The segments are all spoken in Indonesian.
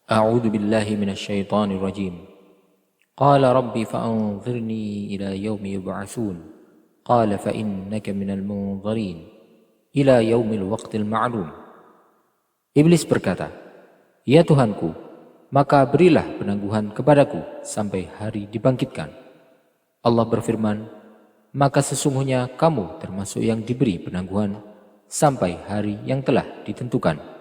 أعوذ بالله من الشيطان الرجيم. قال رب فأنظرني إلى يوم يبعثون قال فإنك من المنظرين إلى يوم الوقت المعلوم. Iblis berkata, "Ya Tuhanku, maka berilah penangguhan kepadaku sampai hari dibangkitkan." Allah berfirman, "Maka sesungguhnya kamu termasuk yang diberi penangguhan sampai hari yang telah ditentukan."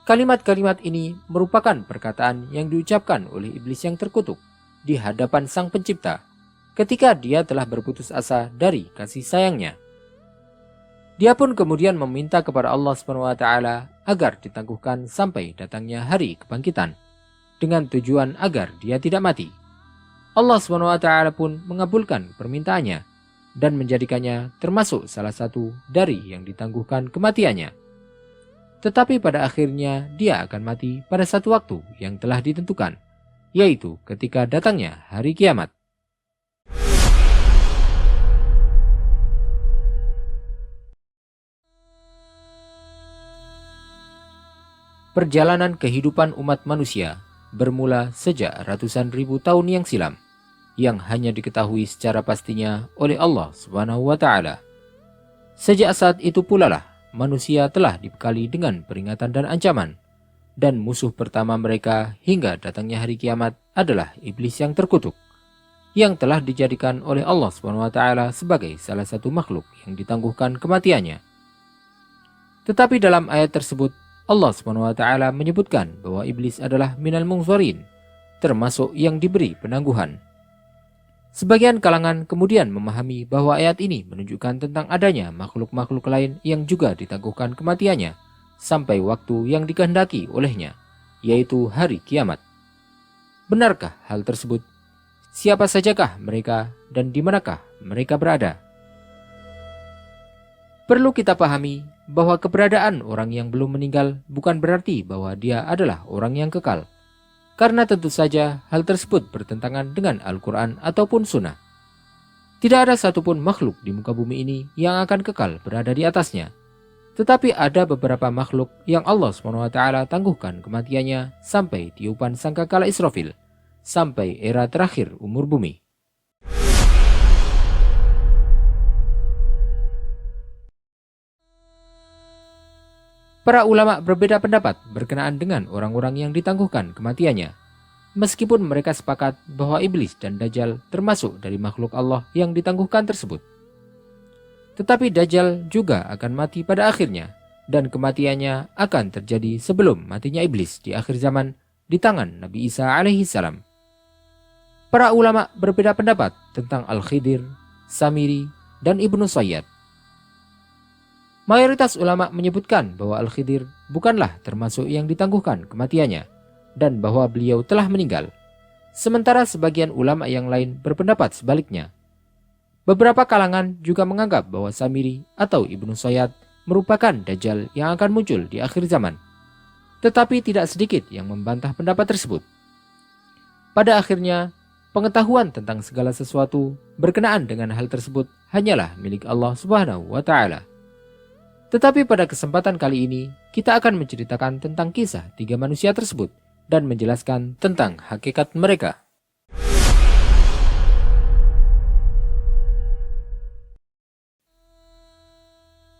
Kalimat-kalimat ini merupakan perkataan yang diucapkan oleh iblis yang terkutuk di hadapan Sang Pencipta ketika dia telah berputus asa dari kasih sayangnya. Dia pun kemudian meminta kepada Allah SWT agar ditangguhkan sampai datangnya hari kebangkitan dengan tujuan agar dia tidak mati. Allah SWT pun mengabulkan permintaannya dan menjadikannya termasuk salah satu dari yang ditangguhkan kematiannya. Tetapi pada akhirnya dia akan mati pada satu waktu yang telah ditentukan, yaitu ketika datangnya hari kiamat. Perjalanan kehidupan umat manusia bermula sejak ratusan ribu tahun yang silam, yang hanya diketahui secara pastinya oleh Allah SWT. Sejak saat itu pula lah manusia telah dibekali dengan peringatan dan ancaman, dan musuh pertama mereka hingga datangnya hari kiamat adalah iblis yang terkutuk, yang telah dijadikan oleh Allah SWT sebagai salah satu makhluk yang ditangguhkan kematiannya. Tetapi dalam ayat tersebut Allah SWT menyebutkan bahwa iblis adalah minal munzarin, termasuk yang diberi penangguhan. Sebagian kalangan kemudian memahami bahwa ayat ini menunjukkan tentang adanya makhluk-makhluk lain yang juga ditangguhkan kematiannya sampai waktu yang dikehendaki olehnya, yaitu hari kiamat. Benarkah hal tersebut? Siapa sajakah mereka dan di manakah mereka berada? Perlu kita pahami bahwa keberadaan orang yang belum meninggal bukan berarti bahwa dia adalah orang yang kekal. Karena tentu saja hal tersebut bertentangan dengan Al-Quran ataupun Sunnah. Tidak ada satupun makhluk di muka bumi ini yang akan kekal berada di atasnya. Tetapi ada beberapa makhluk yang Allah SWT tangguhkan kematiannya sampai tiupan sangkakala Israfil, sampai era terakhir umur bumi. Para ulama berbeda pendapat berkenaan dengan orang-orang yang ditangguhkan kematiannya, meskipun mereka sepakat bahwa iblis dan Dajjal termasuk dari makhluk Allah yang ditangguhkan tersebut. Tetapi Dajjal juga akan mati pada akhirnya, dan kematiannya akan terjadi sebelum matinya iblis di akhir zaman di tangan Nabi Isa alaihissalam. Para ulama berbeda pendapat tentang Al-Khidir, Samiri, dan Ibnu Sayyad. Mayoritas ulama menyebutkan bahwa Al-Khidir bukanlah termasuk yang ditangguhkan kematiannya dan bahwa beliau telah meninggal. Sementara sebagian ulama yang lain berpendapat sebaliknya. Beberapa kalangan juga menganggap bahwa Samiri atau Ibnu Sayyad merupakan Dajjal yang akan muncul di akhir zaman. Tetapi tidak sedikit yang membantah pendapat tersebut. Pada akhirnya, pengetahuan tentang segala sesuatu berkenaan dengan hal tersebut hanyalah milik Allah Subhanahu wa Ta'ala. Tetapi pada kesempatan kali ini, kita akan menceritakan tentang kisah tiga manusia tersebut dan menjelaskan tentang hakikat mereka.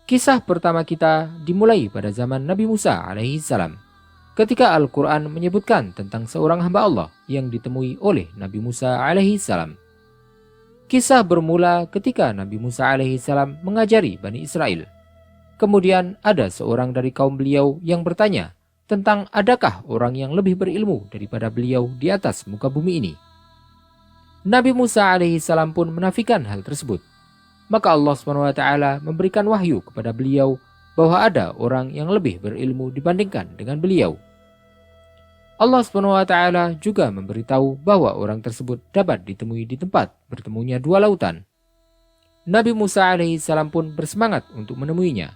Kisah pertama kita dimulai pada zaman Nabi Musa alaihissalam, ketika Al-Quran menyebutkan tentang seorang hamba Allah yang ditemui oleh Nabi Musa alaihissalam. Kisah bermula ketika Nabi Musa alaihissalam mengajari Bani Israel. Kemudian ada seorang dari kaum beliau yang bertanya tentang adakah orang yang lebih berilmu daripada beliau di atas muka bumi ini. Nabi Musa alaihissalam pun menafikan hal tersebut. Maka Allah SWT memberikan wahyu kepada beliau bahwa ada orang yang lebih berilmu dibandingkan dengan beliau. Allah SWT juga memberitahu bahwa orang tersebut dapat ditemui di tempat bertemunya dua lautan. Nabi Musa alaihissalam pun bersemangat untuk menemuinya.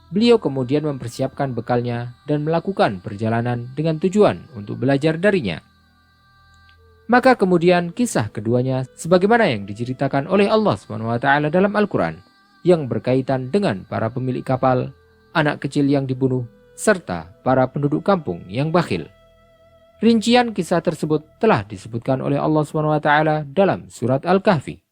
Beliau kemudian mempersiapkan bekalnya dan melakukan perjalanan dengan tujuan untuk belajar darinya. Maka kemudian kisah keduanya sebagaimana yang diceritakan oleh Allah SWT dalam Al-Quran, yang berkaitan dengan para pemilik kapal, anak kecil yang dibunuh, serta para penduduk kampung yang bakhil. Rincian kisah tersebut telah disebutkan oleh Allah SWT dalam surat Al-Kahfi.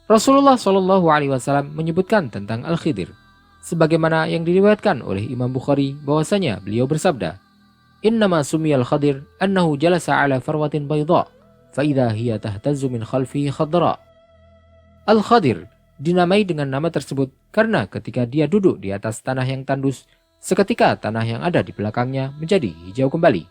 Rasulullah SAW menyebutkan tentang Al-Khidir, sebagaimana yang diriwayatkan oleh Imam Bukhari bahwasanya beliau bersabda, "Innama sumiyal Khadir annahu jalasa ala farwatin bayda, fa idza hiya tahtazzu min khalfihi khadra." Al-Khadir dinamai dengan nama tersebut karena ketika dia duduk di atas tanah yang tandus, seketika tanah yang ada di belakangnya menjadi hijau kembali.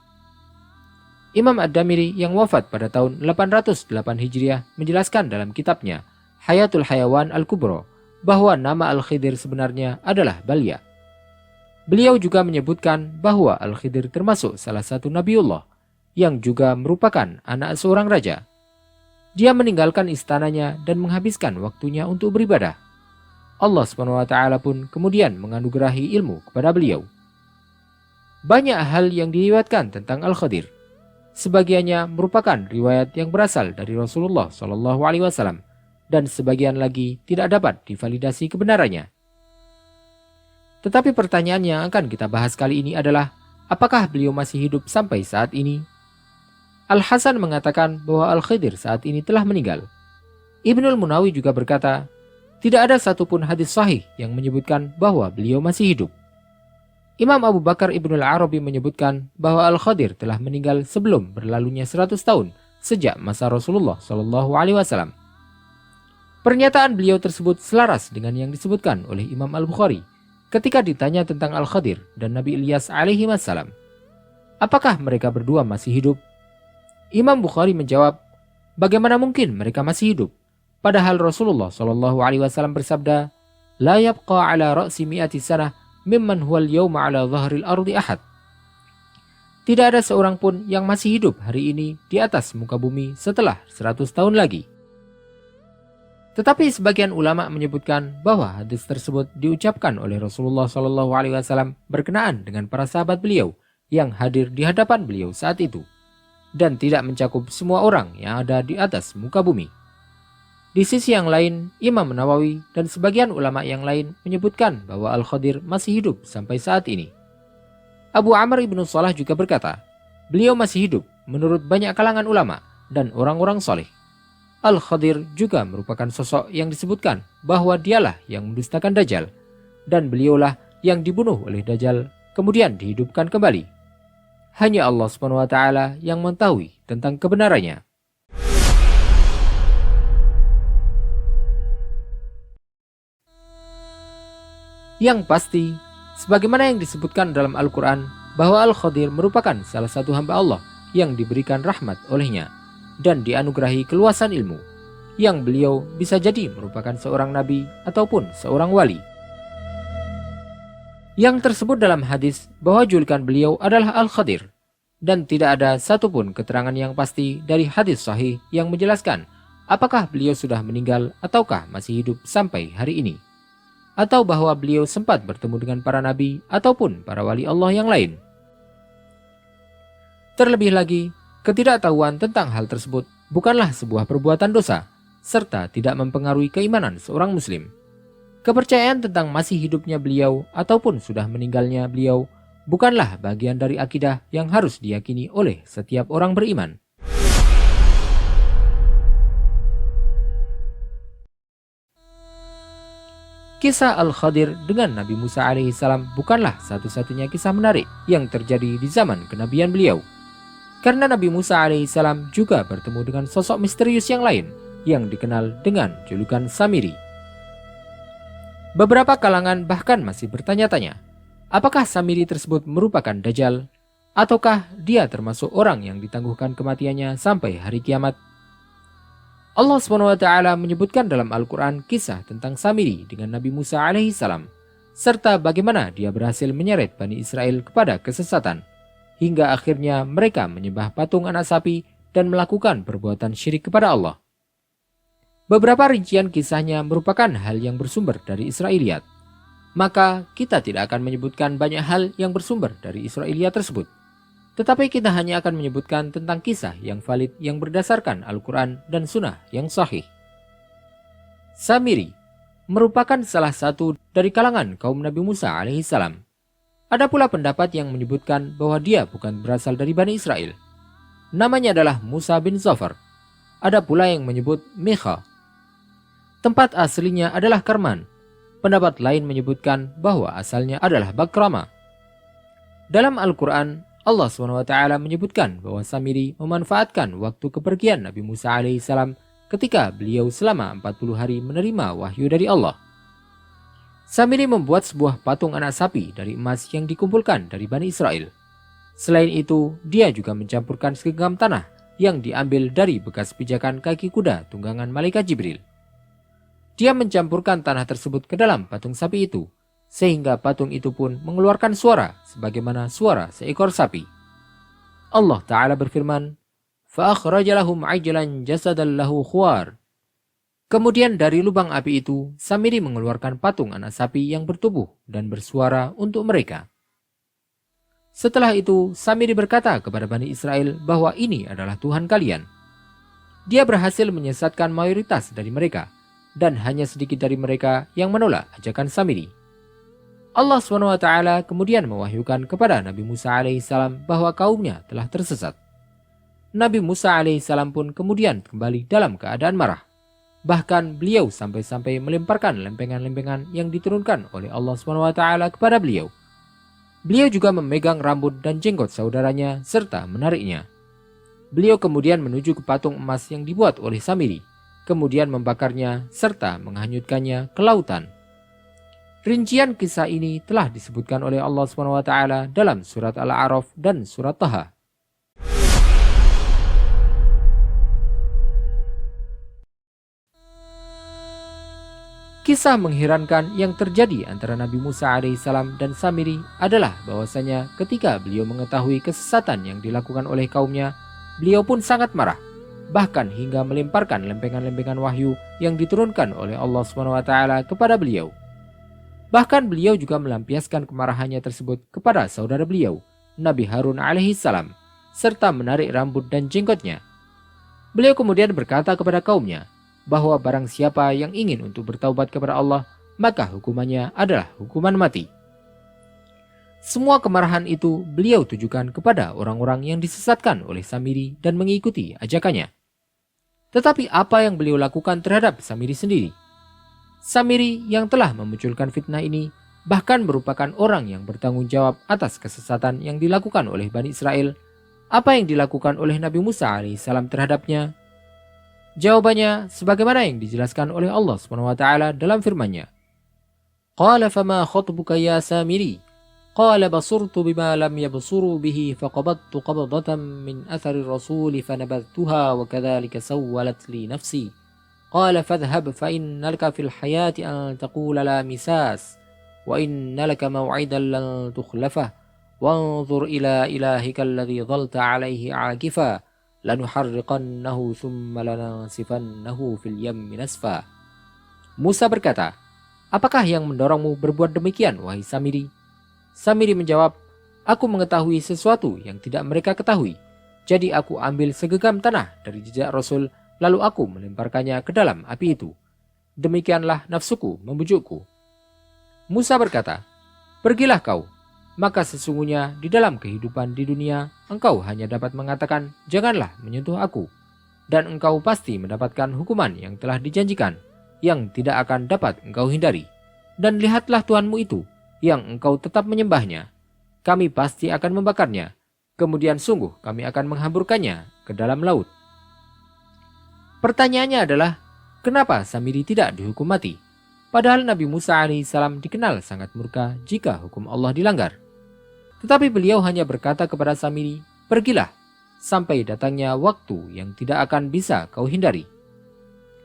Imam Ad-Damiri yang wafat pada tahun 808 Hijriah menjelaskan dalam kitabnya Hayatul Hayawan Al-Kubra bahwa nama Al-Khidir sebenarnya adalah Balya. Beliau juga menyebutkan bahwa Al-Khidir termasuk salah satu Nabiullah yang juga merupakan anak seorang raja. Dia meninggalkan istananya dan menghabiskan waktunya untuk beribadah. Allah SWT pun kemudian menganugerahi ilmu kepada beliau. Banyak hal yang diriwayatkan tentang Al-Khadir. Sebagiannya merupakan riwayat yang berasal dari Rasulullah SAW dan sebagian lagi tidak dapat divalidasi kebenarannya. Tetapi pertanyaan yang akan kita bahas kali ini adalah, apakah beliau masih hidup sampai saat ini? Al-Hasan mengatakan bahwa Al-Khidir saat ini telah meninggal. Ibnul Munawi juga berkata, tidak ada satupun hadis sahih yang menyebutkan bahwa beliau masih hidup. Imam Abu Bakar Ibnul Arabi menyebutkan bahwa Al-Khadir telah meninggal sebelum berlalunya 100 tahun sejak masa Rasulullah SAW. Pernyataan beliau tersebut selaras dengan yang disebutkan oleh Imam Al-Bukhari ketika ditanya tentang Al-Khadir dan Nabi Ilyas alaihi wassalam. Apakah mereka berdua masih hidup? Imam Bukhari menjawab, bagaimana mungkin mereka masih hidup? Padahal Rasulullah SAW bersabda, La yabqa ala ra'si mi'ati sanah mimman huwal yawma ala zahril ardi ahad. Tidak ada seorang pun yang masih hidup hari ini di atas muka bumi setelah 100 tahun lagi. Tetapi sebagian ulama menyebutkan bahwa hadis tersebut diucapkan oleh Rasulullah SAW berkenaan dengan para sahabat beliau yang hadir di hadapan beliau saat itu, dan tidak mencakup semua orang yang ada di atas muka bumi. Di sisi yang lain, Imam Nawawi dan sebagian ulama yang lain menyebutkan bahwa Al-Khadir masih hidup sampai saat ini. Abu Amr ibn Salah juga berkata, beliau masih hidup menurut banyak kalangan ulama dan orang-orang soleh. Al-Khadir juga merupakan sosok yang disebutkan bahwa dialah yang mendustakan Dajjal, dan beliaulah yang dibunuh oleh Dajjal kemudian dihidupkan kembali. Hanya Allah SWT yang mengetahui tentang kebenarannya. Yang pasti, sebagaimana yang disebutkan dalam Al-Quran, bahwa Al-Khadir merupakan salah satu hamba Allah yang diberikan rahmat olehnya dan dianugerahi keluasan ilmu, yang beliau bisa jadi merupakan seorang nabi ataupun seorang wali. Yang tersebut dalam hadis bahwa julukan beliau adalah Al-Khadir, dan tidak ada satupun keterangan yang pasti dari hadis sahih yang menjelaskan apakah beliau sudah meninggal ataukah masih hidup sampai hari ini, atau bahwa beliau sempat bertemu dengan para nabi ataupun para wali Allah yang lain. Terlebih lagi, ketidaktahuan tentang hal tersebut bukanlah sebuah perbuatan dosa, serta tidak mempengaruhi keimanan seorang muslim. Kepercayaan tentang masih hidupnya beliau ataupun sudah meninggalnya beliau bukanlah bagian dari akidah yang harus diyakini oleh setiap orang beriman. Kisah Al-Khadir dengan Nabi Musa alaihissalam bukanlah satu-satunya kisah menarik yang terjadi di zaman kenabian beliau. Karena Nabi Musa alaihissalam juga bertemu dengan sosok misterius yang lain yang dikenal dengan julukan Samiri. Beberapa kalangan bahkan masih bertanya-tanya, apakah Samiri tersebut merupakan Dajjal, ataukah dia termasuk orang yang ditangguhkan kematiannya sampai hari kiamat? Allah SWT menyebutkan dalam Al-Quran kisah tentang Samiri dengan Nabi Musa alaihissalam, serta bagaimana dia berhasil menyeret Bani Israel kepada kesesatan, hingga akhirnya mereka menyembah patung anak sapi dan melakukan perbuatan syirik kepada Allah. Beberapa rincian kisahnya merupakan hal yang bersumber dari Israiliyat, maka kita tidak akan menyebutkan banyak hal yang bersumber dari Israiliyat tersebut. Tetapi kita hanya akan menyebutkan tentang kisah yang valid yang berdasarkan Al-Quran dan Sunnah yang sahih. Samiri merupakan salah satu dari kalangan kaum Nabi Musa alaihissalam. Ada pula pendapat yang menyebutkan bahwa dia bukan berasal dari Bani Israel. Namanya adalah Musa bin Zafar. Ada pula yang menyebut Mikha. Tempat aslinya adalah Karman. Pendapat lain menyebutkan bahwa asalnya adalah Bakrama. Dalam Al-Quran, Allah SWT menyebutkan bahwa Samiri memanfaatkan waktu kepergian Nabi Musa alaihissalam ketika beliau selama 40 hari menerima wahyu dari Allah. Samiri membuat sebuah patung anak sapi dari emas yang dikumpulkan dari Bani Israel. Selain itu, dia juga mencampurkan segenggam tanah yang diambil dari bekas pijakan kaki kuda tunggangan malaikat Jibril. Dia mencampurkan tanah tersebut ke dalam patung sapi itu, sehingga patung itu pun mengeluarkan suara sebagaimana suara seekor sapi. Allah Ta'ala berfirman, فَأَخْرَجَ لَهُمْ عَجْلًا جَسَدًا لَهُ خُوَارٍ. Kemudian dari lubang api itu, Samiri mengeluarkan patung anak sapi yang bertubuh dan bersuara untuk mereka. Setelah itu, Samiri berkata kepada Bani Israel bahwa ini adalah Tuhan kalian. Dia berhasil menyesatkan mayoritas dari mereka, dan hanya sedikit dari mereka yang menolak ajakan Samiri. Allah SWT kemudian mewahyukan kepada Nabi Musa alaihissalam bahwa kaumnya telah tersesat. Nabi Musa alaihissalam pun kemudian kembali dalam keadaan marah. Bahkan beliau sampai-sampai melemparkan lempengan-lempengan yang diturunkan oleh Allah SWT kepada beliau. Beliau juga memegang rambut dan jenggot saudaranya serta menariknya. Beliau kemudian menuju ke patung emas yang dibuat oleh Samiri, kemudian membakarnya serta menghanyutkannya ke lautan. Rincian kisah ini telah disebutkan oleh Allah SWT dalam surat Al-A'raf dan surat Taha. Kisah mengherankan yang terjadi antara Nabi Musa alaihissalam dan Samiri adalah bahwasanya ketika beliau mengetahui kesesatan yang dilakukan oleh kaumnya, beliau pun sangat marah, bahkan hingga melemparkan lempengan-lempengan wahyu yang diturunkan oleh Allah SWT kepada beliau. Bahkan beliau juga melampiaskan kemarahannya tersebut kepada saudara beliau, Nabi Harun alaihissalam, serta menarik rambut dan jenggotnya. Beliau kemudian berkata kepada kaumnya, bahwa barang siapa yang ingin untuk bertaubat kepada Allah, maka hukumannya adalah hukuman mati. Semua kemarahan itu beliau tujukan kepada orang-orang yang disesatkan oleh Samiri dan mengikuti ajakannya. Tetapi apa yang beliau lakukan terhadap Samiri sendiri? Samiri yang telah memunculkan fitnah ini bahkan merupakan orang yang bertanggung jawab atas kesesatan yang dilakukan oleh Bani Israel. Apa yang dilakukan oleh Nabi Musa alaihissalam terhadapnya? Jawabannya sebagaimana yang dijelaskan oleh Allah SWT dalam firman-Nya. Qala fama khatbuka ya Samiri? Qala basurtu bima lam yabsuru bihi faqabattu qabdatan min athari rasuli fanabadtuha wa kadzalika sawwalat li nafsi. Qala fadhhab fa innaka fil hayati an taqula la misas wa innaka maw'idan lan tukhlafah wanzur ila ilahika alladhi dhalta alayhi 'akifa lanuharriqannahu thumma lanasifannahu fil yammi nasfa. Musa berkata, apakah yang mendorongmu berbuat demikian, wahai Samiri? Samiri menjawab, aku mengetahui sesuatu yang tidak mereka ketahui. Jadi aku ambil segenggam tanah dari jejak Rasul, lalu aku melemparkannya ke dalam api itu. Demikianlah nafsuku membujukku. Musa berkata, pergilah kau. Maka sesungguhnya di dalam kehidupan di dunia, engkau hanya dapat mengatakan, janganlah menyentuh aku. Dan engkau pasti mendapatkan hukuman yang telah dijanjikan, yang tidak akan dapat engkau hindari. Dan lihatlah Tuhanmu itu, yang engkau tetap menyembahnya. Kami pasti akan membakarnya. Kemudian sungguh kami akan menghamburkannya ke dalam laut. Pertanyaannya adalah, kenapa Samiri tidak dihukum mati? Padahal Nabi Musa alaihissalam dikenal sangat murka jika hukum Allah dilanggar. Tetapi beliau hanya berkata kepada Samiri, pergilah, sampai datangnya waktu yang tidak akan bisa kau hindari.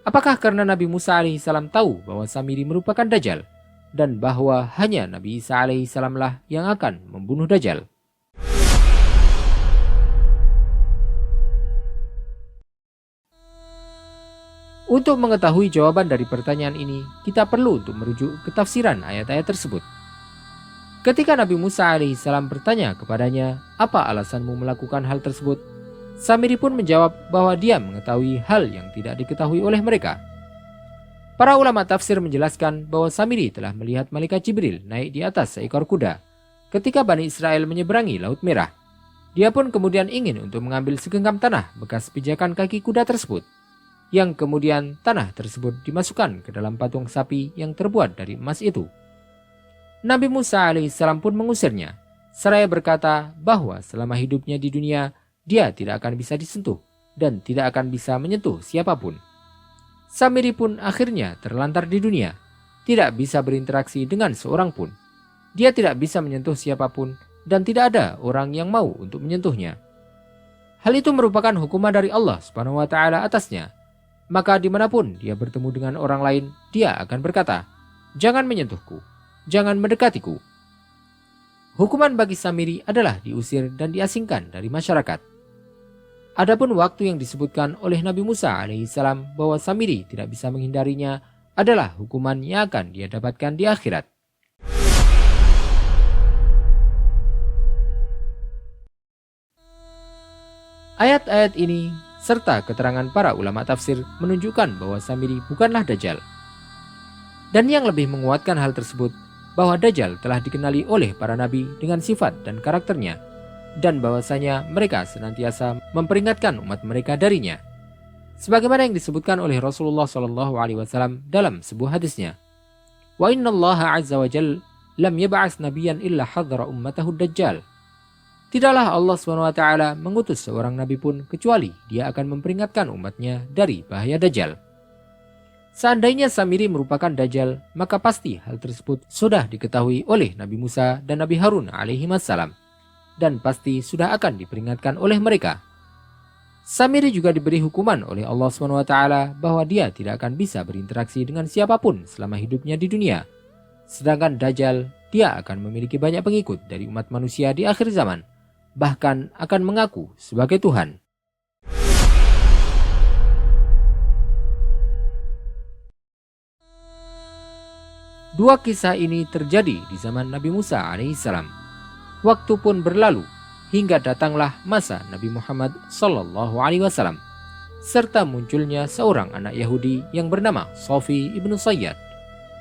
Apakah karena Nabi Musa alaihissalam tahu bahwa Samiri merupakan Dajjal, dan bahwa hanya Nabi Isa alaihissalam lah yang akan membunuh Dajjal? Untuk mengetahui jawaban dari pertanyaan ini, kita perlu untuk merujuk ke tafsiran ayat-ayat tersebut. Ketika Nabi Musa alaihissalam bertanya kepadanya, apa alasanmu melakukan hal tersebut? Samiri pun menjawab bahwa dia mengetahui hal yang tidak diketahui oleh mereka. Para ulama tafsir menjelaskan bahwa Samiri telah melihat malaikat Jibril naik di atas seekor kuda ketika Bani Israel menyeberangi Laut Merah. Dia pun kemudian ingin untuk mengambil segenggam tanah bekas pijakan kaki kuda tersebut, yang kemudian tanah tersebut dimasukkan ke dalam patung sapi yang terbuat dari emas itu. Nabi Musa alaihissalam pun mengusirnya, seraya berkata bahwa selama hidupnya di dunia, dia tidak akan bisa disentuh dan tidak akan bisa menyentuh siapapun. Samiri pun akhirnya terlantar di dunia, tidak bisa berinteraksi dengan seorang pun. Dia tidak bisa menyentuh siapapun dan tidak ada orang yang mau untuk menyentuhnya. Hal itu merupakan hukuman dari Allah Subhanahu wa Ta'ala atasnya. Maka dimanapun dia bertemu dengan orang lain, dia akan berkata, "Jangan menyentuhku, jangan mendekatiku." Hukuman bagi Samiri adalah diusir dan diasingkan dari masyarakat. Adapun waktu yang disebutkan oleh Nabi Musa alaihissalam bahwa Samiri tidak bisa menghindarinya adalah hukuman yang akan dia dapatkan di akhirat. Ayat-ayat ini serta keterangan para ulama tafsir menunjukkan bahwa Samiri bukanlah Dajjal. Dan yang lebih menguatkan hal tersebut, bahwa Dajjal telah dikenali oleh para nabi dengan sifat dan karakternya, dan bahwasanya mereka senantiasa memperingatkan umat mereka darinya. Sebagaimana yang disebutkan oleh Rasulullah SAW dalam sebuah hadisnya, "Wa inna Allah azza wa jal lam yab'ats nabiyan illa hadhara ummatahu Dajjal." Tidaklah Allah SWT mengutus seorang nabi pun kecuali dia akan memperingatkan umatnya dari bahaya Dajjal. Seandainya Samiri merupakan Dajjal, maka pasti hal tersebut sudah diketahui oleh Nabi Musa dan Nabi Harun alaihimassalam, dan pasti sudah akan diperingatkan oleh mereka. Samiri juga diberi hukuman oleh Allah SWT bahwa dia tidak akan bisa berinteraksi dengan siapapun selama hidupnya di dunia. Sedangkan Dajjal, dia akan memiliki banyak pengikut dari umat manusia di akhir zaman, bahkan akan mengaku sebagai Tuhan. Dua kisah ini terjadi di zaman Nabi Musa alaihissalam. Waktu pun berlalu hingga datanglah masa Nabi Muhammad SAW, serta munculnya seorang anak Yahudi yang bernama Sofi ibnu Sayyad,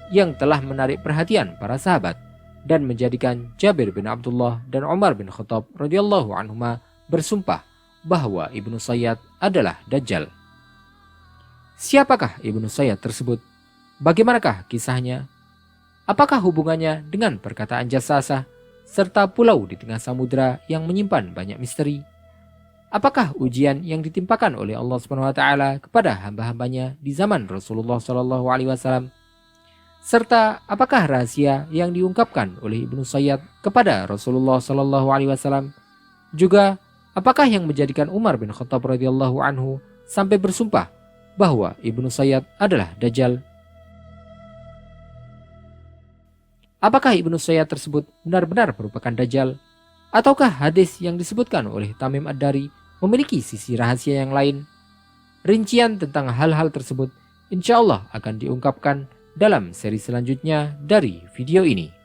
yang telah menarik perhatian para sahabat dan menjadikan Jabir bin Abdullah dan Umar bin Khattab radhiyallahu anhuma bersumpah bahwa Ibnu Sayyad adalah Dajjal. Siapakah Ibnu Sayyad tersebut? Bagaimanakah kisahnya? Apakah hubungannya dengan perkataan jasasa serta pulau di tengah samudera yang menyimpan banyak misteri? Apakah ujian yang ditimpakan oleh Allah SWT kepada hamba-hambanya di zaman Rasulullah SAW? Serta apakah rahasia yang diungkapkan oleh Ibnu Sayyad kepada Rasulullah SAW? Juga apakah yang menjadikan Umar bin Khattab radhiyallahu anhu sampai bersumpah bahwa Ibnu Sayyad adalah Dajjal? Apakah Ibnu Sayyad tersebut benar-benar merupakan Dajjal? Ataukah hadis yang disebutkan oleh Tamim Ad-Dari memiliki sisi rahasia yang lain? Rincian tentang hal-hal tersebut insya Allah akan diungkapkan dalam seri selanjutnya dari video ini.